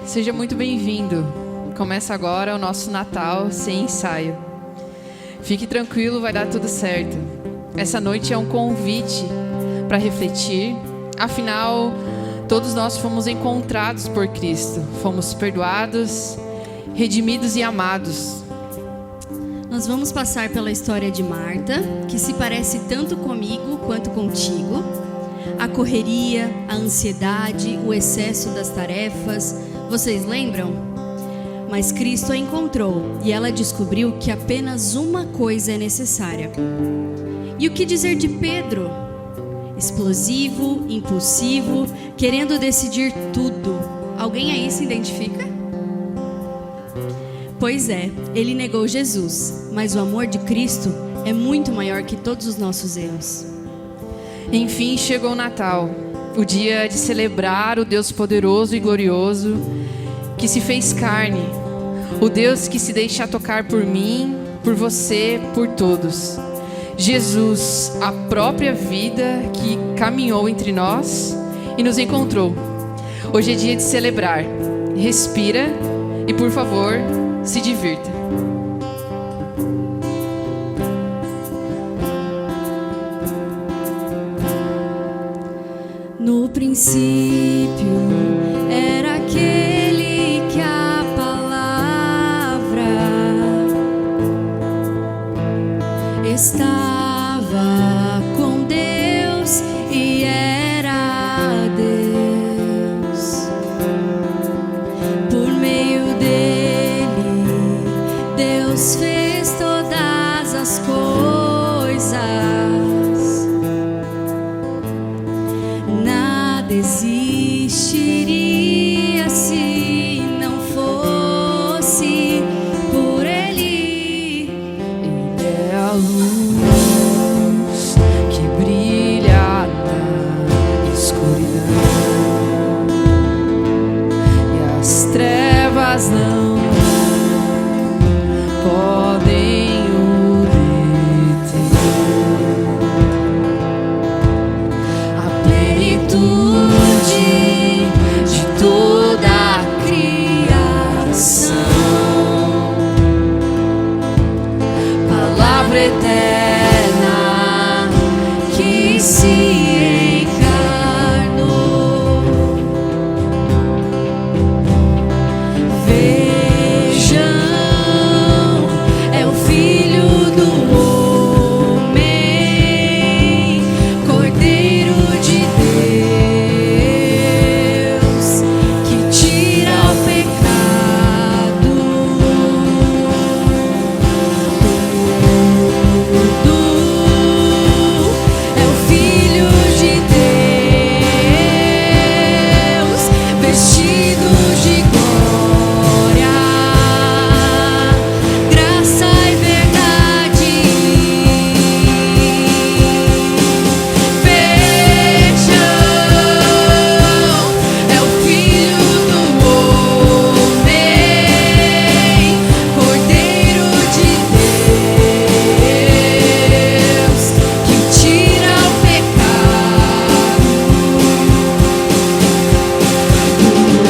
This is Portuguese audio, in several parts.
Seja muito bem-vindo. Começa agora o nosso Natal sem ensaio. Fique tranquilo, vai dar tudo certo. Essa noite é um convite para refletir. Afinal, todos nós fomos encontrados por Cristo. Fomos perdoados, redimidos e amados. Nós vamos passar pela história de Marta, que se parece tanto comigo quanto contigo. A correria, a ansiedade, o excesso das tarefas, vocês lembram? Mas Cristo a encontrou e ela descobriu que apenas uma coisa é necessária. E o que dizer de Pedro? Explosivo, impulsivo, querendo decidir tudo. Alguém aí se identifica? Pois é, ele negou Jesus, mas o amor de Cristo é muito maior que todos os nossos erros. Enfim, chegou o Natal, o dia de celebrar o Deus poderoso e glorioso que se fez carne, o Deus que se deixa tocar por mim, por você, por todos. Jesus, a própria vida que caminhou entre nós e nos encontrou. Hoje é dia de celebrar. Respira e, por favor, se divirta. No princípio era aquele que a palavra estava com Deus e era Deus. Por meio dele, Deus fez todas as coisas. Nada existiria se não fosse por ele. Ele é a luz que brilha na escuridão, e as trevas não podem o deter. A plenitude de toda a criação, palavra eterna que se encarnou. Vejam, é o Filho do homem, Cordeiro de Deus, que tira o pecado do mundo. É o Filho de Deus, vestido de glória, graça e verdade. Vejam, é o Filho do homem, Cordeiro de Deus, que tira o pecado do mundo.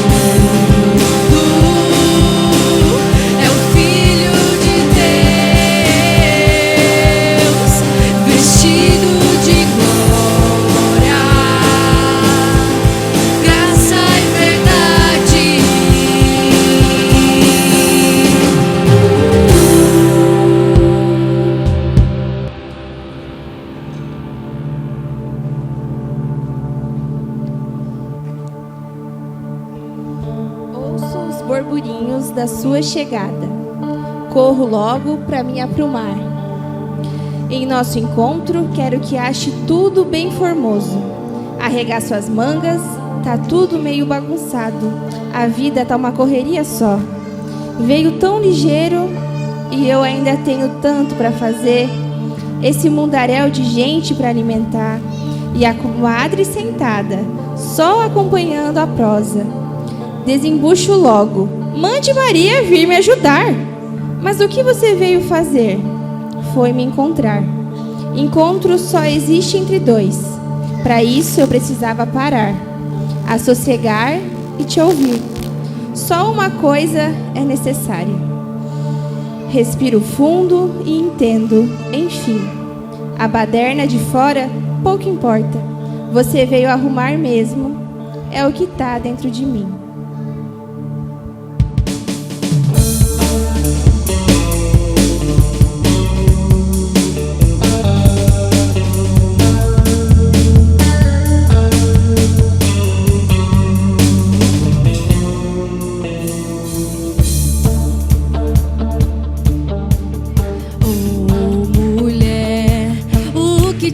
É o Filho de Deus, vestido de glória, graça e verdade. Ouço os borburinhos da sua chegada. Corro logo para me aprumar. Em nosso encontro, quero que ache tudo bem formoso. Arregaço as mangas, tá tudo meio bagunçado. A vida tá uma correria só. Veio tão ligeiro e eu ainda tenho tanto para fazer. Esse mundaréu de gente para alimentar. E a comadre sentada, só acompanhando a prosa. Desembucho logo. Mande Maria vir me ajudar. Mas o que você veio fazer? Foi me encontrar. Encontro só existe entre dois. Para isso eu precisava parar, assossegar e te ouvir. Só uma coisa é necessária. Respiro fundo e entendo, enfim. A baderna de fora pouco importa. Você veio arrumar mesmo. É o que tá dentro de mim.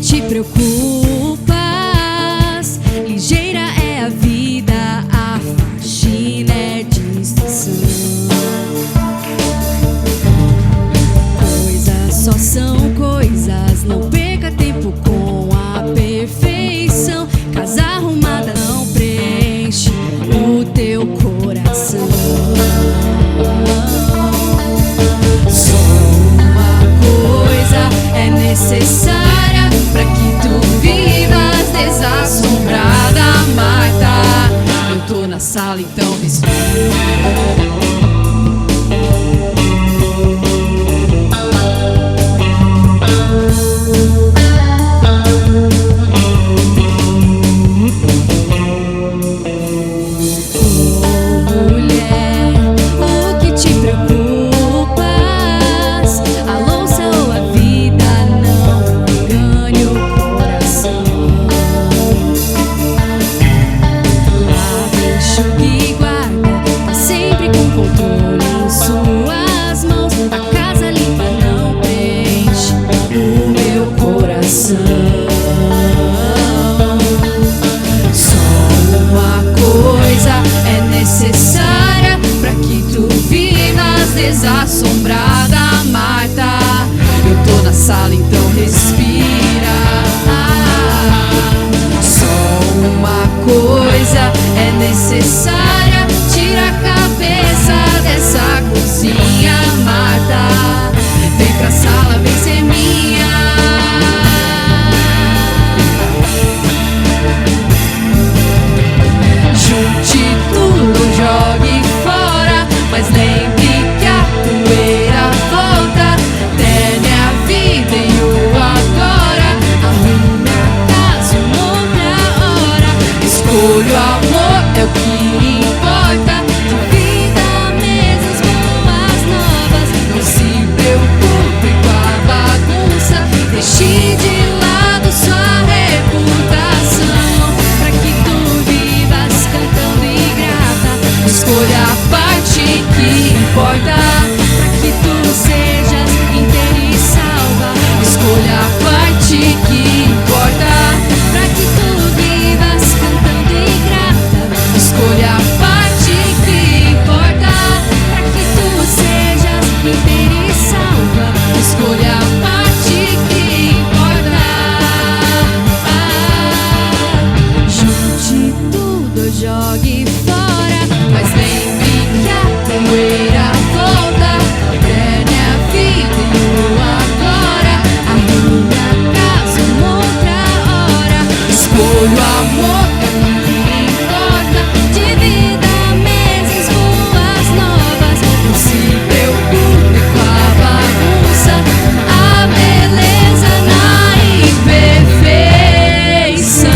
Te preocupas, ligeira é a vida, a faxina é distração. Coisas só são coisas, não perca tempo com a perfeição. Casa arrumada não preenche o teu coração. Só uma coisa é necessária pra que tu vivas desassombrada, Marta. Eu tô na sala, então respira. Desassombrada, Marta. Eu tô na sala, então respira. Só uma coisa é necessária. Tira a cabeça dessa cozinha, Marta. Vem pra sala, vem ser minha. Junte tudo, jogue fora, mas lembre que a poeira volta. Terne a vida e o agora. Arrume a casa uma outra hora. Escolha o amor, é o que importa. Divida mesas boas novas. Não se preocupe com a bagunça. Deixe de lado sua reputação, pra que tu vivas cantando e grata. Escolha a parte que importa, pra que tu sejas inteira e salva. Escolha a parte que importa, pra que tu vivas cantando e grata. Escolha a parte que importa, pra que tu sejas inteira e salva. Escolha a parte que importa. Junte tudo, jogue fora, mas lembre que a poeira volta. Terne a vida e o agora. Arrume a casa uma outra hora. Escolha o amor, é o que importa. Divida mesas boas novas. Não se preocupe com a bagunça. A beleza na imperfeição.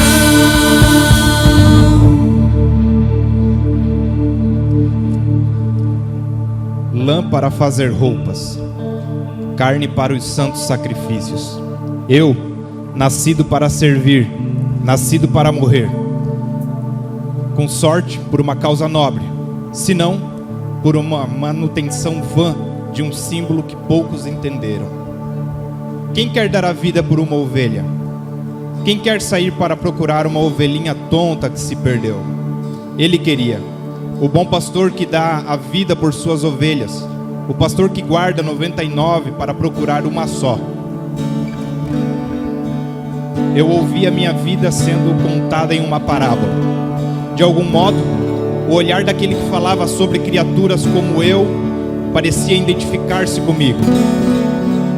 Lã para fazer roupas, carne para os santos sacrifícios. Eu, nascido para servir, nascido para morrer, com sorte por uma causa nobre, senão por uma manutenção vã de um símbolo que poucos entenderam. Quem quer dar a vida por uma ovelha? Quem quer sair para procurar uma ovelhinha tonta que se perdeu? Ele queria. O bom pastor que dá a vida por suas ovelhas. O pastor que guarda 99 para procurar uma só. Eu ouvi a minha vida sendo contada em uma parábola. De algum modo, o olhar daquele que falava sobre criaturas como eu parecia identificar-se comigo.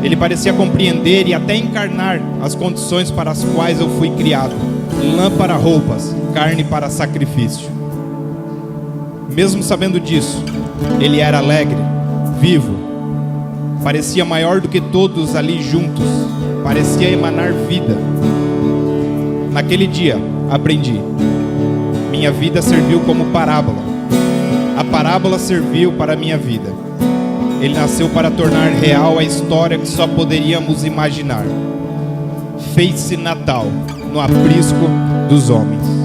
Ele parecia compreender e até encarnar as condições para as quais eu fui criado. Lã para roupas, carne para sacrifício. Mesmo sabendo disso, ele era alegre, vivo, parecia maior do que todos ali juntos, parecia emanar vida. Naquele dia, aprendi. Minha vida serviu como parábola. A parábola serviu para a minha vida. Ele nasceu para tornar real a história que só poderíamos imaginar. Fez-se Natal no aprisco dos homens.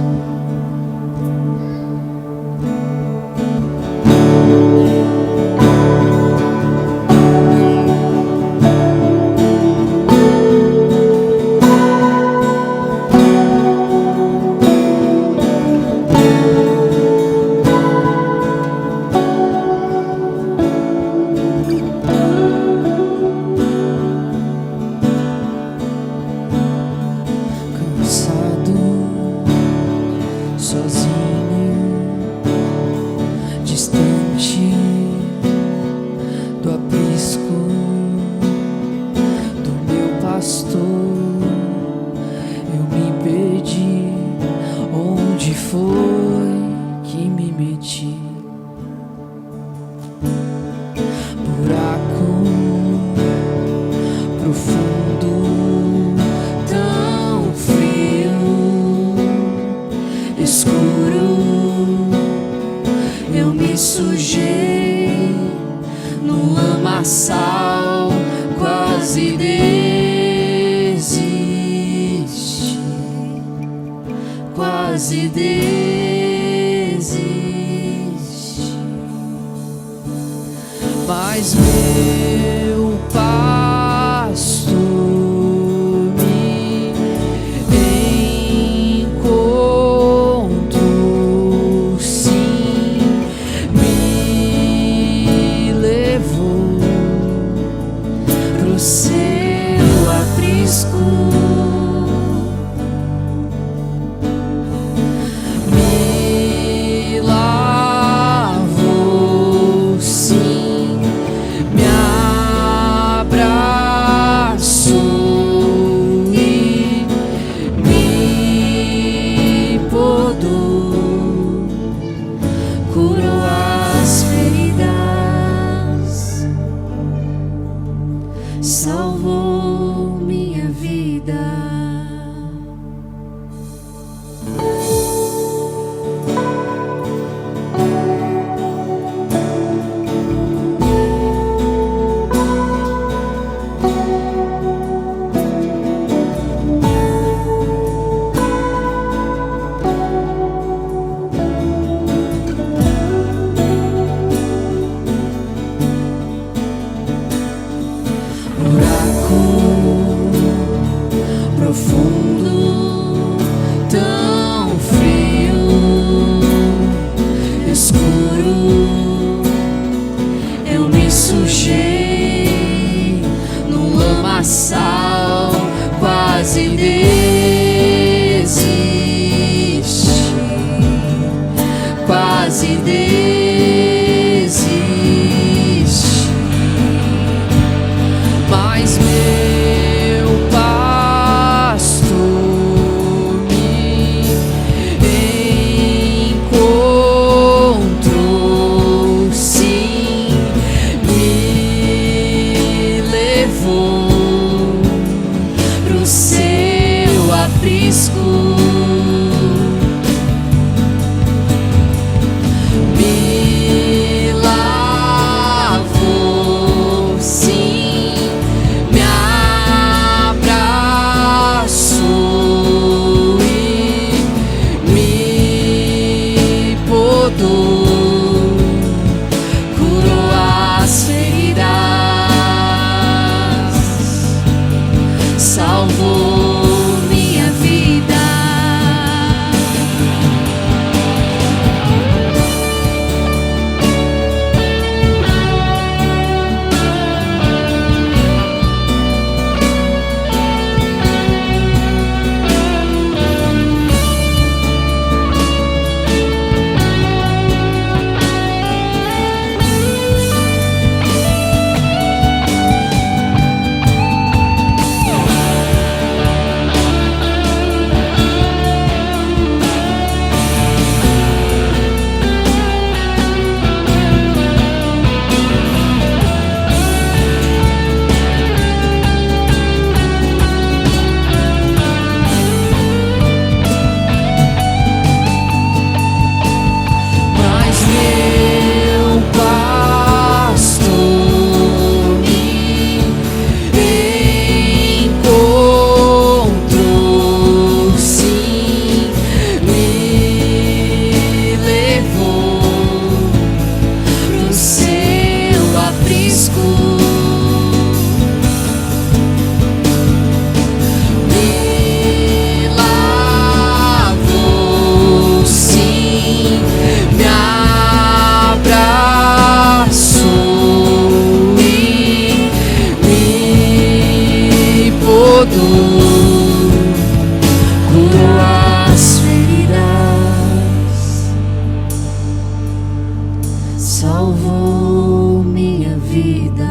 salvou minha vida.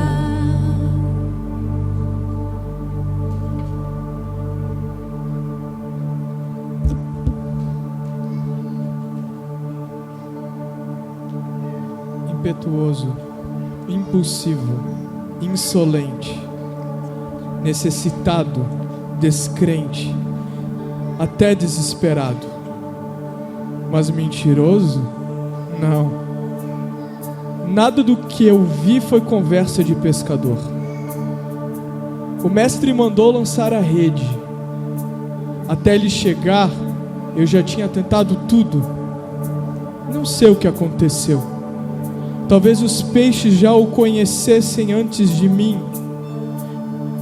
Impetuoso, impulsivo, insolente, necessitado, descrente, até desesperado. Mas mentiroso? Não. Nada do que eu vi foi conversa de pescador. O mestre mandou lançar a rede. Até ele chegar, eu já tinha tentado tudo. Não sei o que aconteceu. Talvez os peixes já o conhecessem antes de mim.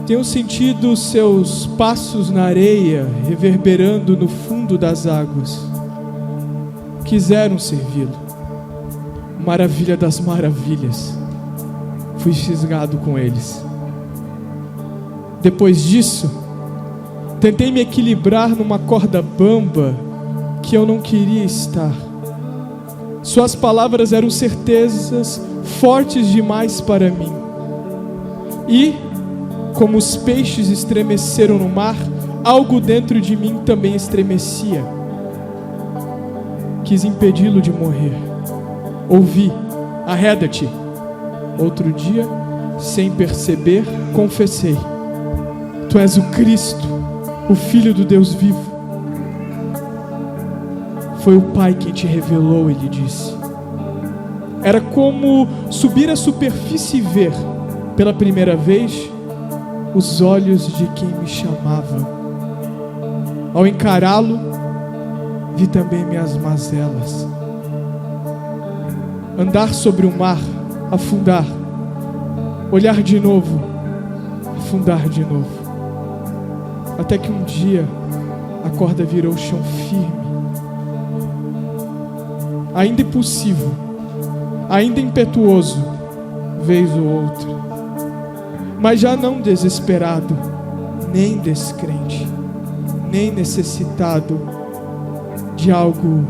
Tenho sentido seus passos na areia reverberando no fundo das águas. Quiseram servi-lo. Maravilha das maravilhas. Fui fisgado com eles. Depois disso, tentei me equilibrar numa corda bamba que eu não queria estar. Suas palavras eram certezas fortes demais para mim. E, como os peixes estremeceram no mar, algo dentro de mim também estremecia. Quis impedi-lo de morrer. Ouvi, arreda-te. Outro dia, sem perceber, confessei: Tu és o Cristo, o Filho do Deus vivo. Foi o Pai quem te revelou, ele disse. Era como subir à superfície e ver, pela primeira vez, os olhos de quem me chamava. Ao encará-lo, vi também minhas mazelas. Andar sobre o mar, afundar, olhar de novo, afundar de novo. Até que um dia a corda virou chão firme. Ainda impulsivo, ainda impetuoso, vez ou outra, mas já não desesperado, nem descrente, nem necessitado de algo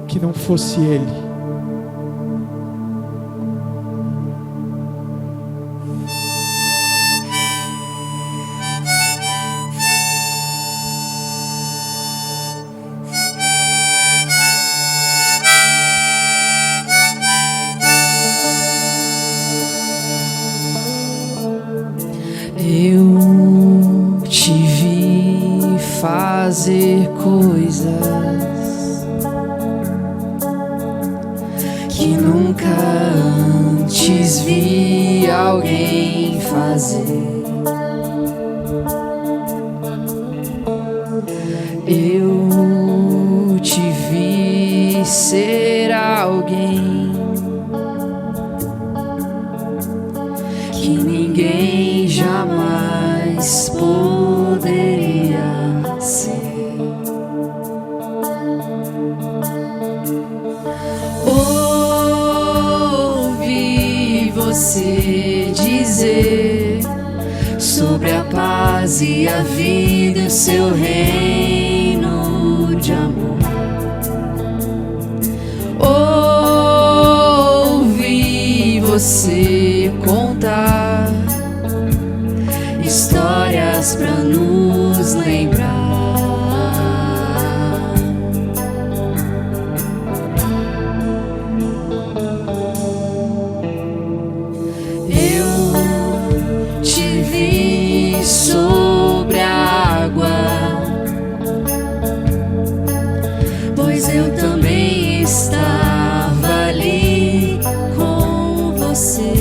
que não fosse ele. Eu te vi fazer coisas que nunca antes vi alguém fazer. Eu te vi ser alguém que ninguém jamais poderia ser. Ouvi você dizer sobre a paz e a vida e o seu reino de amor. Ouvi você contar histórias pra nos lembrar. Eu te vi sobre a água, pois eu também estava ali com você.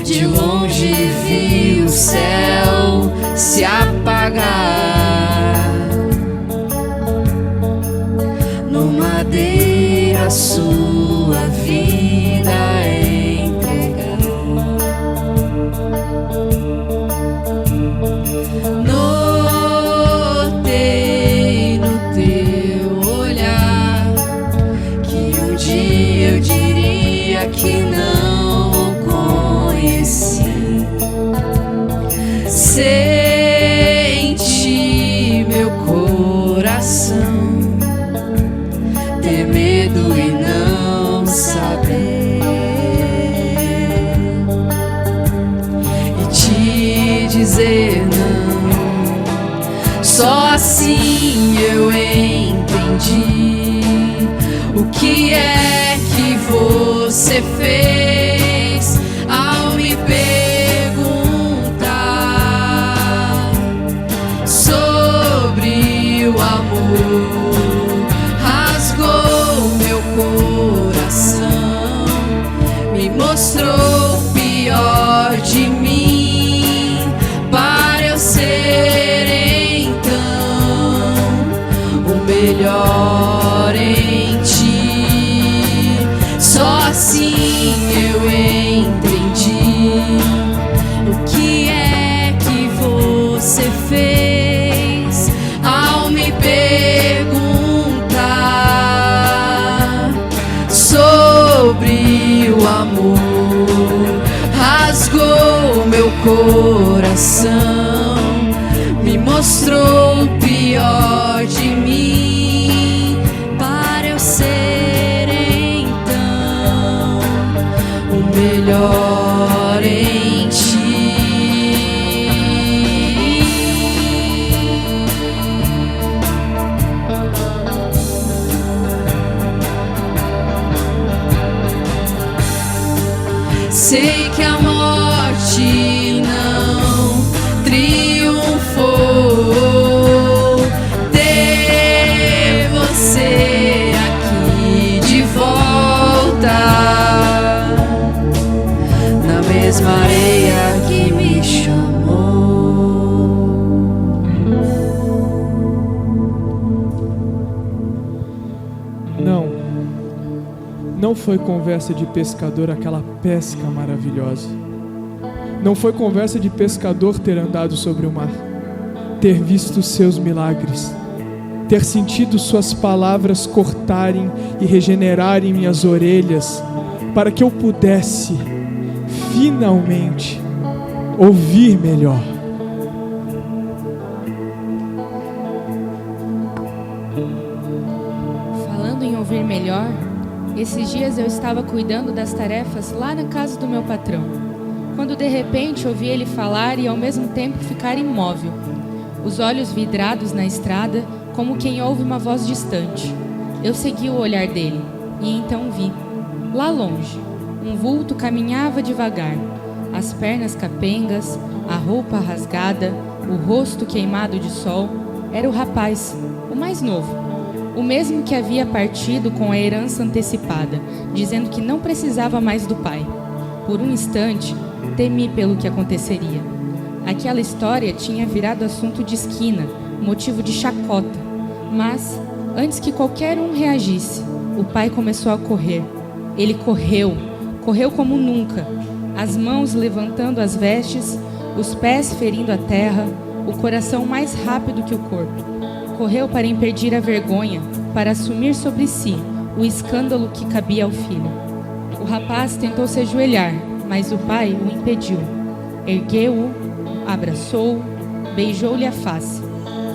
De longe vi o céu se apagar, no madeira sua vida entregar. Notei no teu olhar que um dia eu diria que não o conheci. Senti meu coração ter medo e não saber, e te dizer não. Só assim eu entendi o que é que você fez ao me perguntar sobre o amor. Rasgou meu coração, me mostrou o pior de mim, para eu ser então o melhor em ti. Só assim eu entendi o que é que você fez ao me perguntar sobre o amor. Rasgou meu coração, me mostrou o pior de mim, para eu ser então o melhor em ti. Sei que a morte não triunfou, ter você aqui de volta, na mesma areia que me chamou. Não foi conversa de pescador aquela pesca maravilhosa. Não foi conversa de pescador ter andado sobre o mar, ter visto seus milagres, ter sentido suas palavras cortarem e regenerarem minhas orelhas, para que eu pudesse, finalmente, ouvir melhor. Falando em ouvir melhor, esses dias eu estava cuidando das tarefas lá na casa do meu patrão, quando de repente ouvi ele falar e ao mesmo tempo ficar imóvel, os olhos vidrados na estrada, como quem ouve uma voz distante. Eu segui o olhar dele e então vi, lá longe, um vulto caminhava devagar, as pernas capengas, a roupa rasgada, o rosto queimado de sol. Era o rapaz, o mais novo, o mesmo que havia partido com a herança antecipada, dizendo que não precisava mais do pai. Por um instante, temi pelo que aconteceria. Aquela história tinha virado assunto de esquina, motivo de chacota. Mas, antes que qualquer um reagisse, o pai começou a correr. Ele correu como nunca, as mãos levantando as vestes, os pés ferindo a terra, o coração mais rápido que o corpo. Correu para impedir a vergonha, para assumir sobre si o escândalo que cabia ao filho. O rapaz tentou se ajoelhar, mas o pai o impediu. Ergueu-o, abraçou-o, beijou-lhe a face.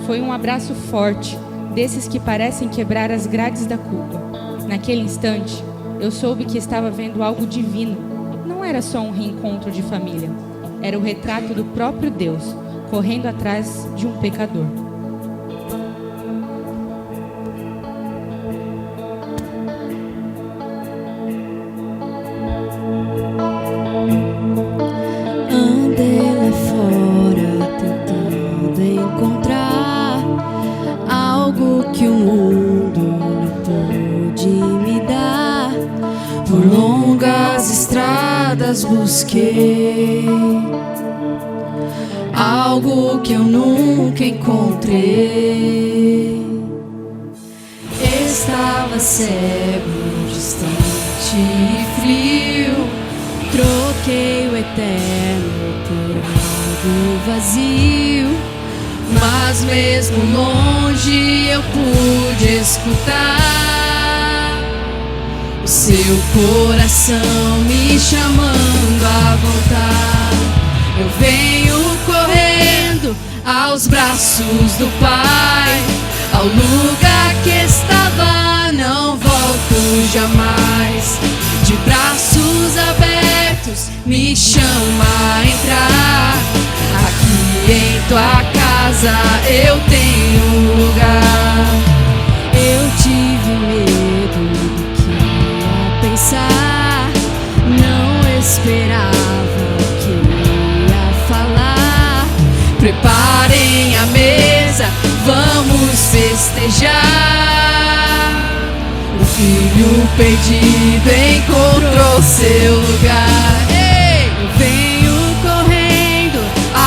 Foi um abraço forte, desses que parecem quebrar as grades da culpa. Naquele instante, eu soube que estava vendo algo divino. Não era só um reencontro de família. Era o retrato do próprio Deus, correndo atrás de um pecador. Andei lá fora tentando encontrar algo que o mundo não pôde me dar. Por longas estradas busquei algo que eu nunca encontrei. Estava cego, distante e frio. Troquei o eterno por algo vazio, mas mesmo longe eu pude escutar o seu coração me chamando a voltar. Eu venho correndo aos braços do Pai, ao lugar que estava, não vou jamais. De braços abertos me chama a entrar. Aqui em tua casa eu tenho lugar. Eu tive medo do que ia pensar, não esperava o que ia falar. Preparem a mesa, vamos festejar. O filho perdido encontrou seu lugar. Ei! Eu venho correndo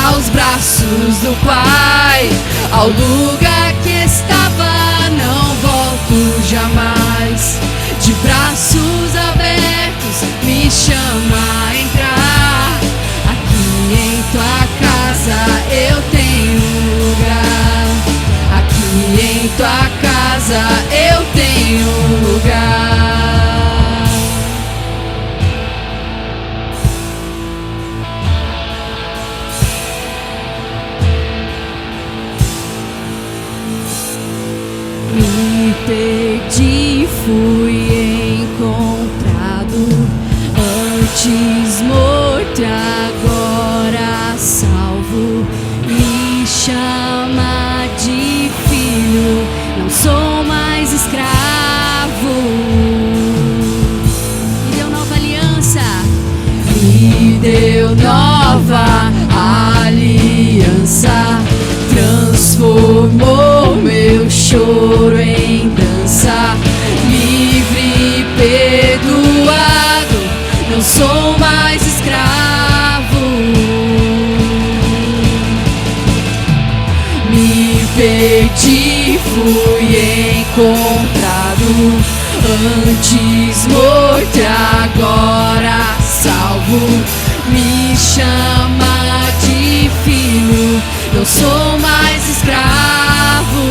aos braços do Pai, ao lugar que estava, não volto jamais. De braços abertos me chama a entrar. Aqui em tua casa eu tenho lugar. Aqui em tua casa eu tenho lugar. Me perdi e fui encontrado, antes morto, agora salvo. Me chama de filho, não sou mais escravo. Me deu nova aliança, Me deu nova aliança, transformou meu choro em dança. Livre, perdoado, não sou mais escravo. Me perdi, fui encontrado, antes morto, agora salvo. Me chama de filho, não sou mais escravo.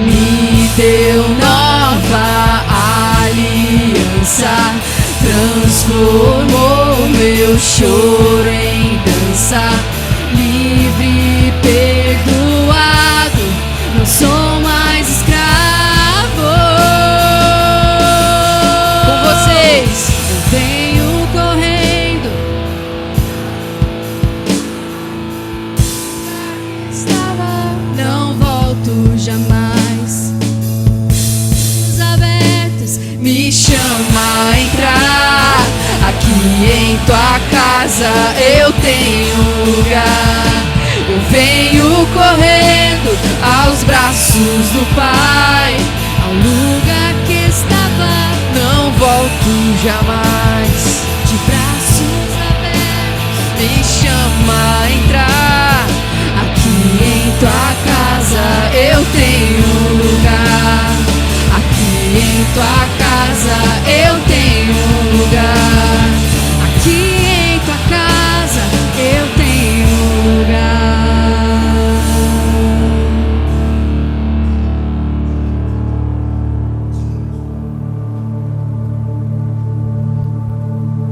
Me deu nova aliança, transformou meu choro em dança. Livre, perdoado, não sou mais escravo. Com vocês, eu venho correndo. Estava, não volto jamais. Os abertos me chama a entrar. Aqui em tua casa eu tenho lugar. Eu venho correndo aos braços do Pai, ao lugar que estava, não volto jamais. De braços abertos me chama a entrar. Aqui em tua casa eu tenho lugar. Aqui em tua casa eu tenho lugar. Aqui em tua casa eu tenho lugar.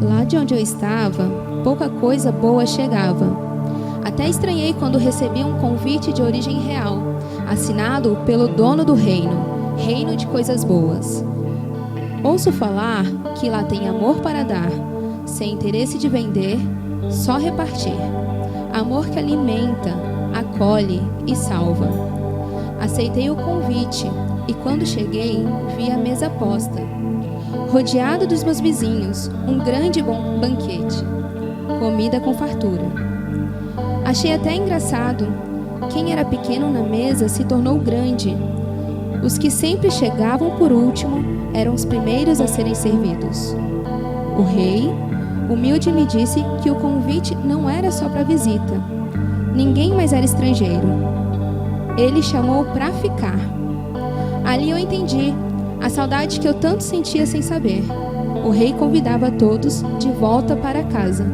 Lá de onde eu estava, pouca coisa boa chegava. Até estranhei quando recebi um convite de origem real, assinado pelo dono do reino, reino de coisas boas. Ouço falar que lá tem amor para dar, sem interesse de vender, só repartir. Amor que alimenta, acolhe e salva. Aceitei o convite e quando cheguei, vi a mesa posta. Rodeado dos meus vizinhos, um grande bom banquete. Comida com fartura. Achei até engraçado. Quem era pequeno na mesa se tornou grande. Os que sempre chegavam por último eram os primeiros a serem servidos. O rei, humilde, me disse que o convite não era só para visita. Ninguém mais era estrangeiro. Ele chamou para ficar. Ali eu entendi a saudade que eu tanto sentia sem saber. O rei convidava todos de volta para casa.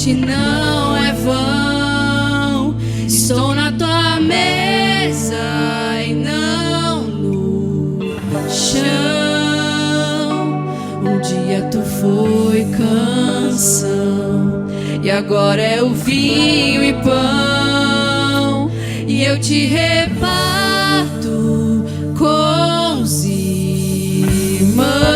noite não é vão. Estou na tua mesa e não no chão. Um dia tu foi canção e agora é o vinho e pão, e eu te reparto com os irmãos.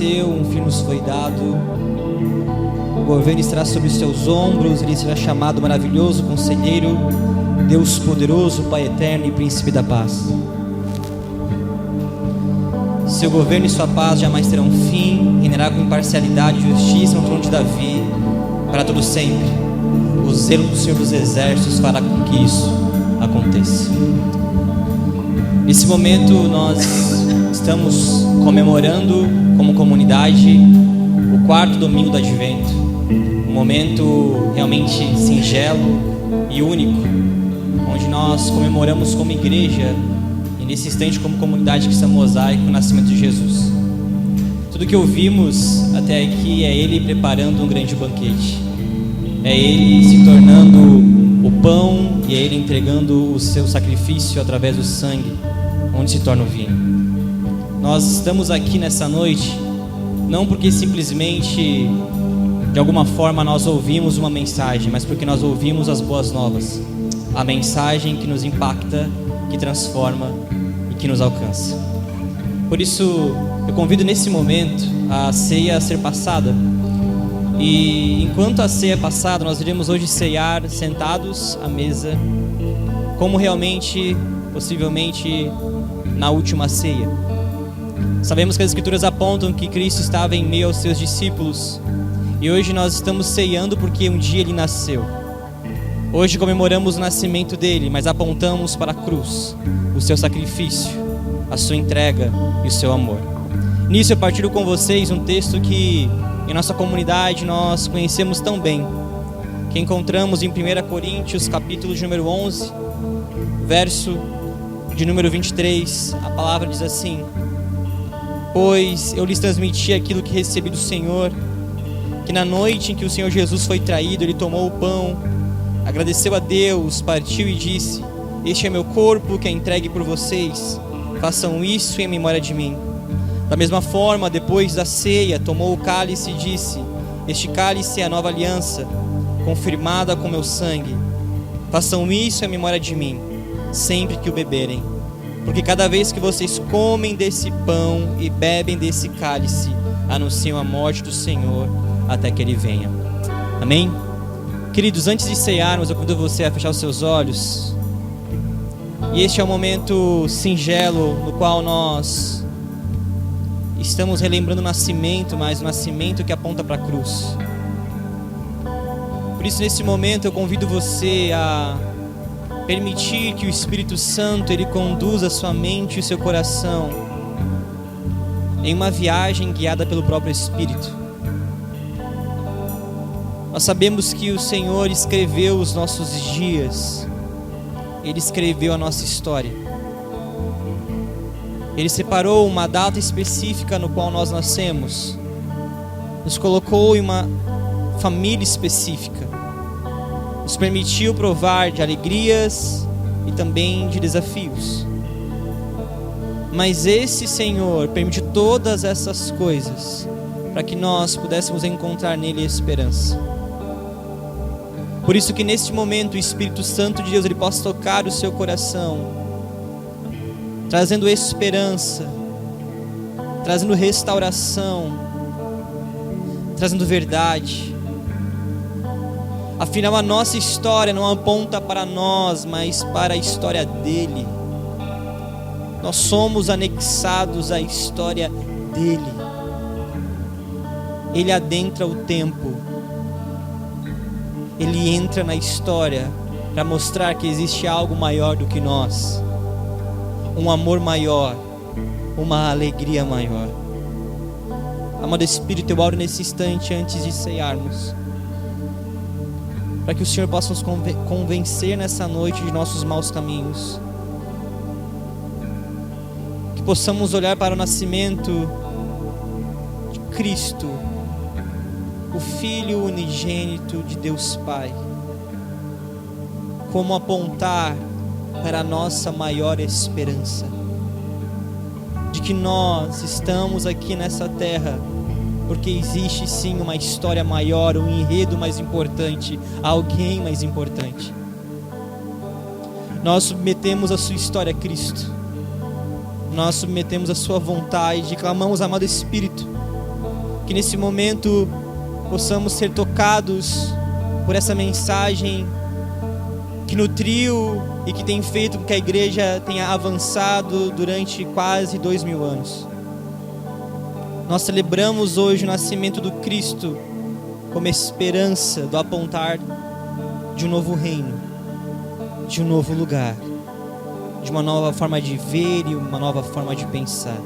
Um filho nos foi dado, o governo estará sobre os seus ombros, ele será chamado maravilhoso Conselheiro, Deus poderoso, Pai eterno e Príncipe da paz. Seu governo e sua paz jamais terão fim, reinará com imparcialidade e justiça no trono de Davi para todo sempre. O zelo do Senhor dos Exércitos fará com que isso aconteça. Nesse momento nós estamos comemorando como comunidade o 4º domingo do Advento, um momento realmente singelo e único, onde nós comemoramos como igreja e nesse instante como comunidade cristã mosaico o nascimento de Jesus. Tudo que ouvimos até aqui é Ele preparando um grande banquete, é Ele se tornando o pão e é Ele entregando o seu sacrifício através do sangue, onde se torna o vinho. Nós estamos aqui nessa noite não porque simplesmente de alguma forma nós ouvimos uma mensagem, mas porque nós ouvimos as boas novas, a mensagem que nos impacta, que transforma e que nos alcança. Por isso eu convido nesse momento a ceia a ser passada, e enquanto a ceia é passada nós iremos hoje ceiar sentados à mesa, como realmente, possivelmente na última ceia. Sabemos que as Escrituras apontam que Cristo estava em meio aos seus discípulos, e hoje nós estamos ceando porque um dia Ele nasceu. Hoje comemoramos o nascimento dele, mas apontamos para a cruz, o seu sacrifício, a sua entrega e o seu amor. Nisso eu partilho com vocês um texto que em nossa comunidade nós conhecemos tão bem, que encontramos em 1 Coríntios capítulo de número 11, verso de número 23. A palavra diz assim: pois eu lhes transmiti aquilo que recebi do Senhor, que na noite em que o Senhor Jesus foi traído, Ele tomou o pão, agradeceu a Deus, partiu e disse: este é meu corpo que é entregue por vocês, façam isso em memória de mim. Da mesma forma, depois da ceia, tomou o cálice e disse: este cálice é a nova aliança, confirmada com meu sangue, façam isso em memória de mim, sempre que o beberem. Porque cada vez que vocês comem desse pão e bebem desse cálice, anunciam a morte do Senhor até que Ele venha. Amém? Queridos, antes de cearmos, eu convido você a fechar os seus olhos. E este é um momento singelo no qual nós estamos relembrando o nascimento, mas o nascimento que aponta para a cruz. Por isso, nesse momento, eu convido você a permitir que o Espírito Santo Ele conduza a sua mente e o seu coração em uma viagem guiada pelo próprio Espírito. Nós sabemos que o Senhor escreveu os nossos dias, Ele escreveu a nossa história. Ele separou uma data específica no qual nós nascemos, nos colocou em uma família específica, nos permitiu provar de alegrias e também de desafios. Mas esse Senhor permitiu todas essas coisas para que nós pudéssemos encontrar nele esperança. Por isso que neste momento o Espírito Santo de Deus Ele possa tocar o seu coração, trazendo esperança, trazendo restauração, trazendo verdade. Afinal, a nossa história não aponta para nós, mas para a história dele. Nós somos anexados à história dele. Ele adentra o tempo Ele entra na história para mostrar que existe algo maior do que nós, um amor maior, uma alegria maior. Amado Espírito, eu oro nesse instante antes de ceiarmos, para que o Senhor possa nos convencer nessa noite de nossos maus caminhos, que possamos olhar para o nascimento de Cristo, o Filho unigênito de Deus Pai, como apontar para a nossa maior esperança, de que nós estamos aqui nessa terra porque existe sim uma história maior, um enredo mais importante, alguém mais importante. Nós submetemos a sua história a Cristo, nós submetemos a sua vontade e clamamos, amado Espírito, que nesse momento possamos ser tocados por essa mensagem que nutriu e que tem feito com que a igreja tenha avançado durante quase 2000 anos. Nós celebramos hoje o nascimento do Cristo como esperança do apontar de um novo reino, de um novo lugar, de uma nova forma de ver e uma nova forma de pensar.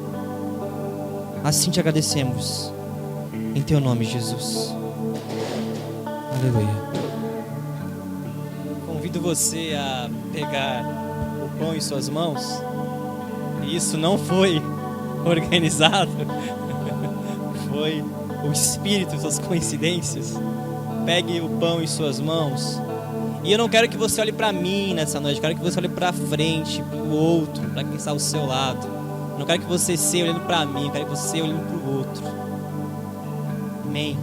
Assim te agradecemos, em teu nome, Jesus. Aleluia. Convido você a pegar o pão em suas mãos. Isso não foi organizado, foi o Espírito, suas coincidências. Pegue o pão em suas mãos. E eu não quero que você olhe para mim nessa noite, eu quero que você olhe para frente, para o outro, para quem está ao seu lado. Eu não quero que você seja olhando para mim, eu quero que você seja olhando para o outro. Amém.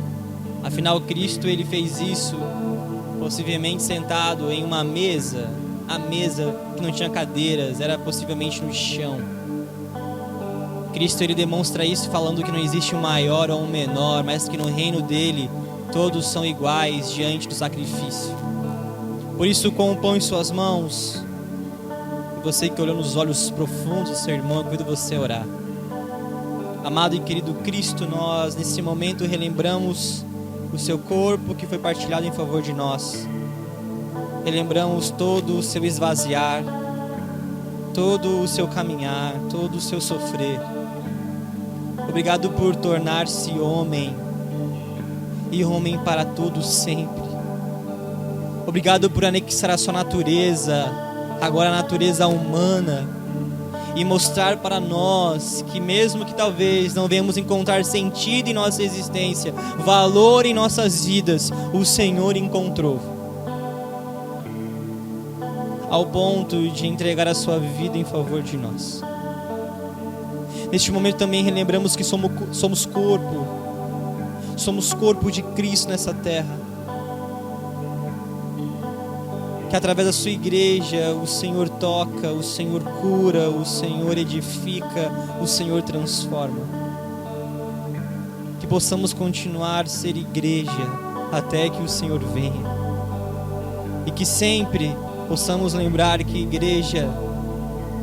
Afinal, Cristo, ele fez isso possivelmente sentado em uma mesa, a mesa que não tinha cadeiras, era possivelmente no chão. Cristo, ele demonstra isso falando que não existe um maior ou um menor, mas que no reino dele todos são iguais diante do sacrifício. Por isso, com o pão em suas mãos, você que olhou nos olhos profundos do seu irmão, eu convido você a orar. Amado e querido Cristo, nós nesse momento relembramos o seu corpo que foi partilhado em favor de nós. Relembramos todo o seu esvaziar, todo o seu caminhar, todo o seu sofrer. Obrigado por tornar-se homem, e homem para todos sempre. Obrigado por anexar a sua natureza, agora a natureza humana, e mostrar para nós que mesmo que talvez não venhamos encontrar sentido em nossa existência, valor em nossas vidas, o Senhor encontrou, ao ponto de entregar a sua vida em favor de nós. Neste momento também relembramos que somos corpo de Cristo nessa terra, que através da sua igreja o Senhor toca, o Senhor cura, o Senhor edifica, o Senhor transforma. Que possamos continuar a ser igreja até que o Senhor venha, e que sempre possamos lembrar que igreja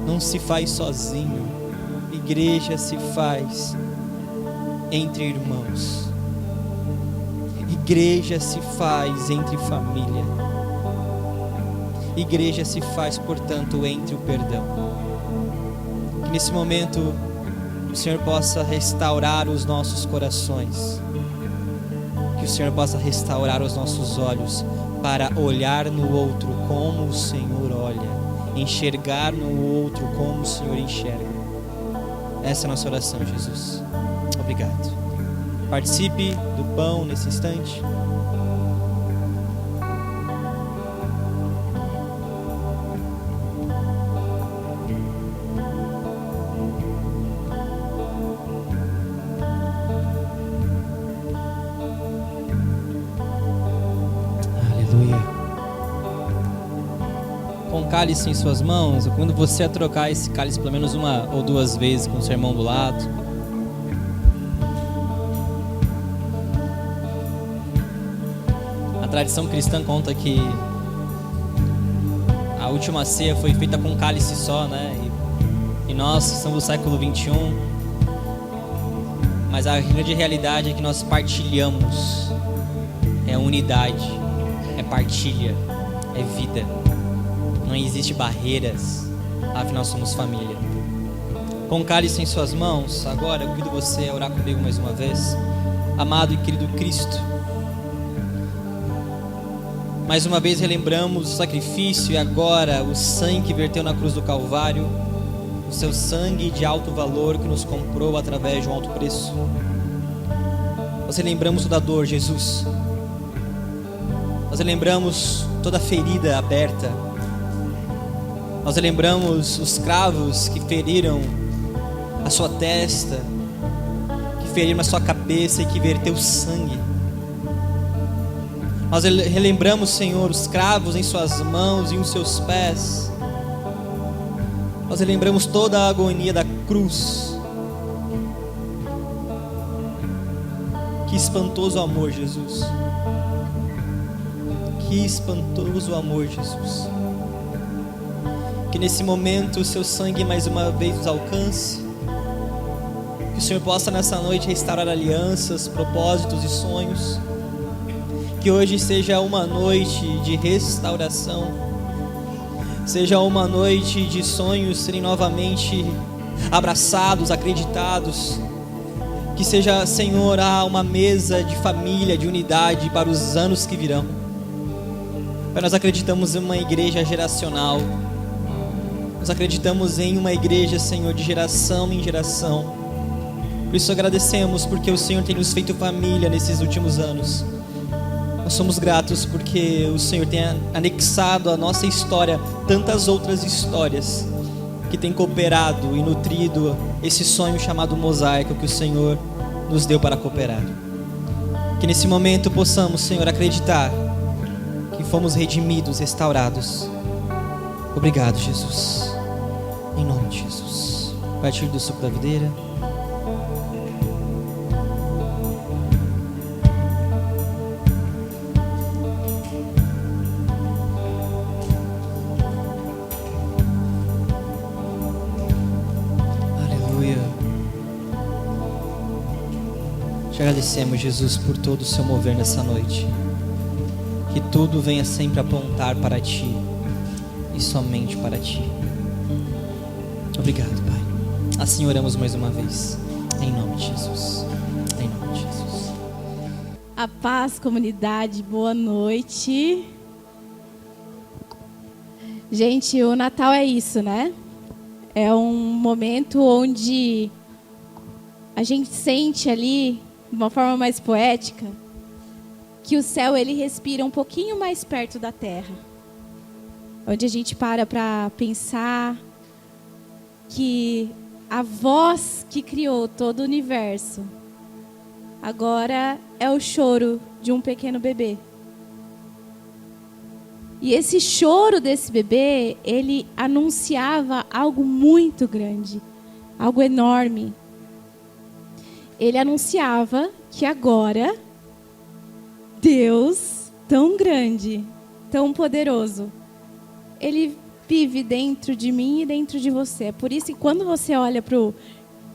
não se faz sozinho, igreja se faz entre irmãos, igreja se faz entre família, igreja se faz, portanto, entre o perdão. Que nesse momento o Senhor possa restaurar os nossos corações, que o Senhor possa restaurar os nossos olhos para olhar no outro como o Senhor olha, enxergar no outro como o Senhor enxerga. Essa é a nossa oração, Jesus. Obrigado. Participe do pão nesse instante. Cálice em suas mãos, eu convido você a trocar esse cálice pelo menos uma ou duas vezes com o seu irmão do lado. A tradição cristã conta que a última ceia foi feita com um cálice só, né? E nós estamos no século 21, mas a grande realidade é que nós partilhamos, é a unidade. é partilha, é vida. Não existe barreiras, afinal somos família. Com o cálice em suas mãos, agora eu convido você a orar comigo mais uma vez. Amado e querido Cristo, mais uma vez relembramos o sacrifício e agora o sangue que verteu na cruz do Calvário, o seu sangue de alto valor que nos comprou através de um alto preço. Nós relembramos toda a dor, Jesus. Nós relembramos toda a ferida aberta. Nós relembramos os cravos que feriram a sua testa, que feriram a sua cabeça e que verteu sangue. Nós relembramos, Senhor, os cravos em suas mãos e em seus pés. Nós relembramos toda a agonia da cruz. Que espantoso amor, Jesus. Que espantoso amor, Jesus. Que nesse momento o seu sangue mais uma vez nos alcance. Que o Senhor possa nessa noite restaurar alianças, propósitos e sonhos. Que hoje seja uma noite de restauração. Seja uma noite de sonhos serem novamente abraçados, acreditados. Que seja, Senhor, uma mesa de família, de unidade para os anos que virão. Pai, nós acreditamos em uma igreja geracional. Nós acreditamos em uma igreja, Senhor, de geração em geração. Por isso agradecemos porque o Senhor tem nos feito família nesses últimos anos. Nós somos gratos porque o Senhor tem anexado à nossa história tantas outras histórias que tem cooperado e nutrido esse sonho chamado mosaico que o Senhor nos deu para cooperar. Que nesse momento possamos, Senhor, acreditar que fomos redimidos, restaurados. Obrigado, Jesus. Em nome de Jesus. A partir do suco da videira. Te agradecemos, Jesus, por todo o seu mover nessa noite. Que tudo venha sempre apontar para Ti e somente para Ti. Obrigado, Pai. Assim oramos mais uma vez. Em nome de Jesus. Em nome de Jesus. A paz, comunidade, boa noite. Gente, o Natal é isso, né? É um momento onde a gente sente ali, de uma forma mais poética, que o céu ele respira um pouquinho mais perto da terra. Onde a gente para pensar que a voz que criou todo o universo agora é o choro de um pequeno bebê. E esse choro desse bebê, ele anunciava algo muito grande, algo enorme. Ele anunciava que agora Deus, tão grande, tão poderoso, Ele vive dentro de mim e dentro de você. É por isso que quando você olha para o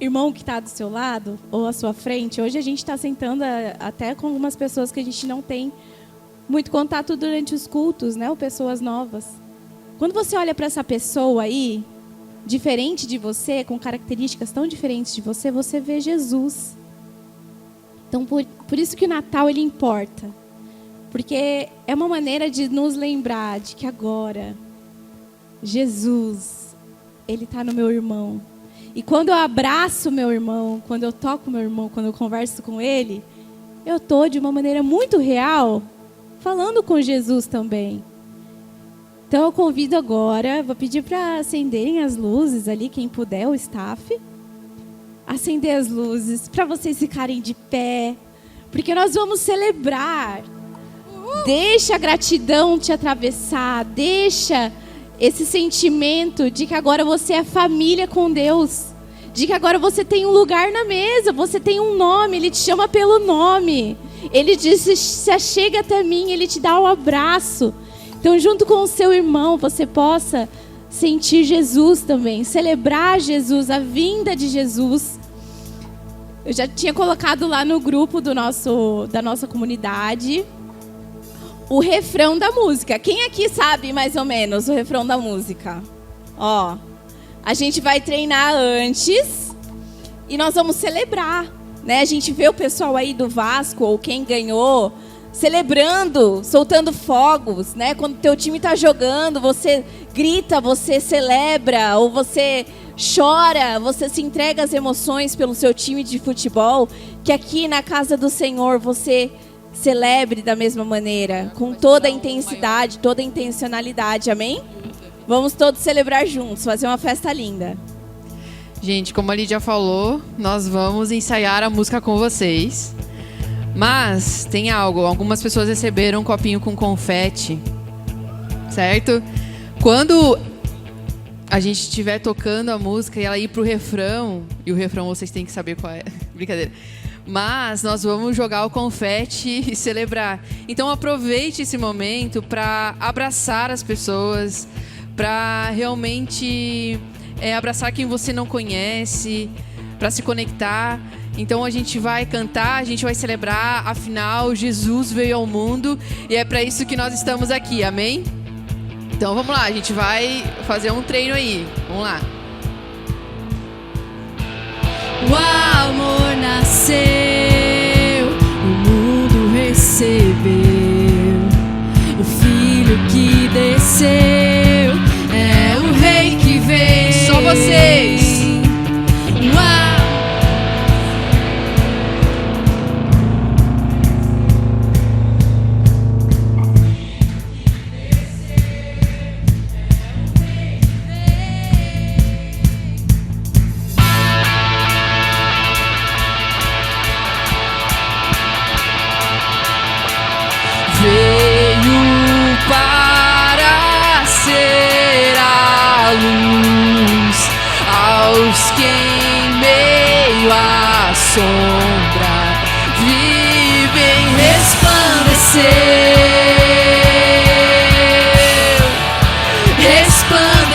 irmão que está do seu lado ou à sua frente, hoje a gente está sentando até com algumas pessoas que a gente não tem muito contato durante os cultos, né? Ou pessoas novas. Quando você olha para essa pessoa aí, diferente de você, com características tão diferentes de você, você vê Jesus. Então, por isso que o Natal ele importa. Porque é uma maneira de nos lembrar de que agora Jesus, Ele está no meu irmão. E quando eu abraço meu irmão, quando eu toco meu irmão, quando eu converso com ele, eu estou de uma maneira muito real falando com Jesus também. Então eu convido agora, vou pedir para acenderem as luzes ali, quem puder, o staff. Acender as luzes, para vocês ficarem de pé, porque nós vamos celebrar. Deixa a gratidão te atravessar, deixa esse sentimento de que agora você é família com Deus, de que agora você tem um lugar na mesa, você tem um nome, Ele te chama pelo nome. Ele diz, se chega até mim, Ele te dá um abraço. Então, junto com o seu irmão, você possa sentir Jesus também, celebrar Jesus, a vinda de Jesus. Eu já tinha colocado lá no grupo da nossa comunidade o refrão da música. Quem aqui sabe mais ou menos o refrão da música? Ó, a gente vai treinar antes e nós vamos celebrar, né? A gente vê o pessoal aí do Vasco ou quem ganhou celebrando, soltando fogos, né? Quando teu time tá jogando, você grita, você celebra, ou você chora, você se entrega às emoções pelo seu time de futebol. Que aqui na casa do Senhor você celebre da mesma maneira, com toda a intensidade, toda a intencionalidade, amém? Vamos todos celebrar juntos, fazer uma festa linda. Gente, como a Lídia falou, nós vamos ensaiar a música com vocês. Mas tem algo, algumas pessoas receberam um copinho com confete, certo? Quando a gente estiver tocando a música e ela ir pro refrão, e o refrão vocês têm que saber qual é, brincadeira. Mas nós vamos jogar o confete e celebrar. Então aproveite esse momento para abraçar as pessoas, para realmente abraçar quem você não conhece, para se conectar. Então a gente vai cantar, a gente vai celebrar, afinal Jesus veio ao mundo e é para isso que nós estamos aqui, amém? Então vamos lá, a gente vai fazer um treino aí, vamos lá. O amor nasceu, o mundo recebeu, o filho que desceu, é o rei que veio. Só vocês. Veio para ser a luz aos que em meio à sombra vivem. Resplandeceu, resplandeceu.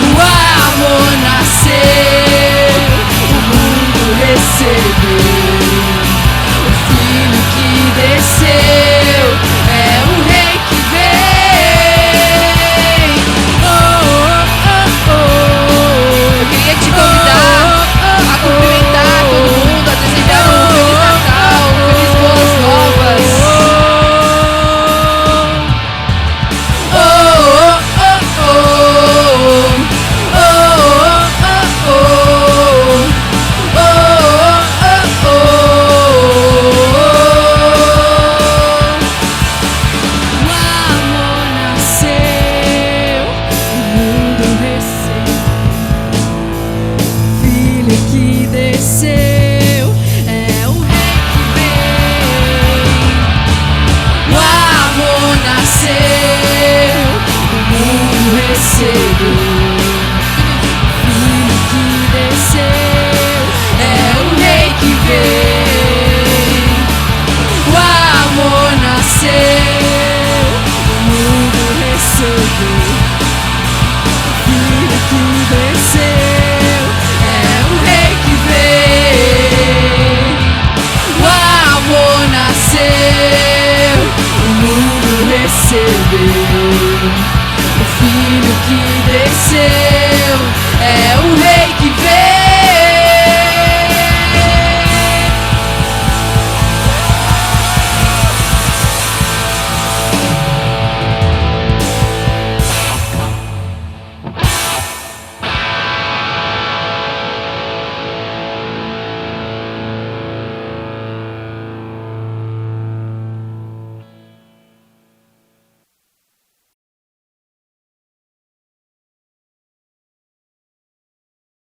O amor nasceu, o mundo recebeu.